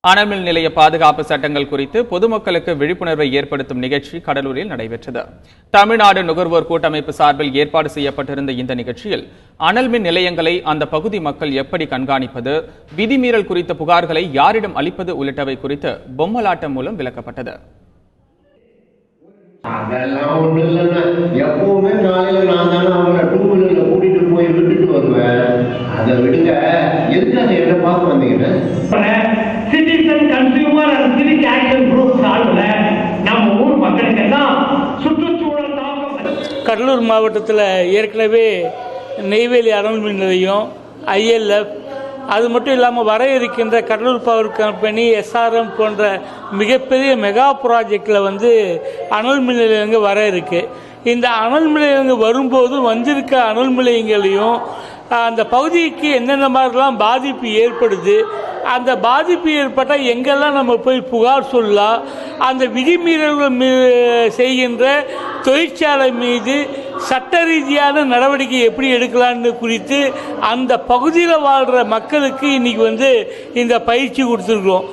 அனல்மின் நிலைய பாதுகாப்பு சட்டங்கள் குறித்து பொதுமக்களுக்கு விழிப்புணர்வை ஏற்படுத்தும் நிகழ்ச்சி கடலூரில் நடைபெற்றது. தமிழ்நாடு நுகர்வோர் கூட்டமைப்பு சார்பில் ஏற்பாடு செய்யப்பட்டிருந்த இந்த நிகழ்ச்சியில் அனல்மின் நிலையங்களை அந்த பகுதி மக்கள் எப்படி கண்காணிப்பது, விதிமீறல் குறித்த புகார்களை யாரிடம் அளிப்பது உள்ளிட்டவை குறித்து பொம்மலாட்டம் மூலம் விளக்கப்பட்டது. அதெல்லாம் ஒண்ணு இல்லைன்னா எப்பவுமே காலையில நான் தானே அவங்கள டூ வீலர்ல கூட்டிட்டு போய் விட்டுட்டு வருவேன். அதை விடுங்க, எதுக்காக என்ன பார்க்க வந்தீங்கன்னா citizen consumer and civic action group சார்பில் நம்ம ஊர் மக்களுக்கு எல்லாம் சுற்றுச்சூழல் கடலூர் மாவட்டத்தில் ஏற்கனவே நெய்வேலி அனல்மின் நிலையம், ILF, அது மட்டும் இல்லாமல் வர இருக்கின்ற கடலூர் பவர் கம்பெனி, SRM போன்ற மிகப்பெரிய மெகா ப்ராஜெக்டில் அனல் மின் நிலையங்கள் வர இருக்கு. இந்த அனல் மின் நிலையங்கள் வரும்போது வந்திருக்க அனல் நிலையங்களையும் அந்த பகுதிக்கு என்னென்ன மாதிரிலாம் பாதிப்பு ஏற்படுது, அந்த பாதிப்பு ஏற்பட்டால் எங்கெல்லாம் நம்ம போய் புகார் சொல்லலாம், அந்த விதிமீறல்கள் செய்கின்ற தொழிற்சாலை மீது சட்ட ரீதியான நடவடிக்கை எப்படி எடுக்கலான்னு குறித்து அந்த பகுதியில் வாழ்கிற மக்களுக்கு இன்னைக்கு இந்த பயிற்சி கொடுத்துருக்கோம்.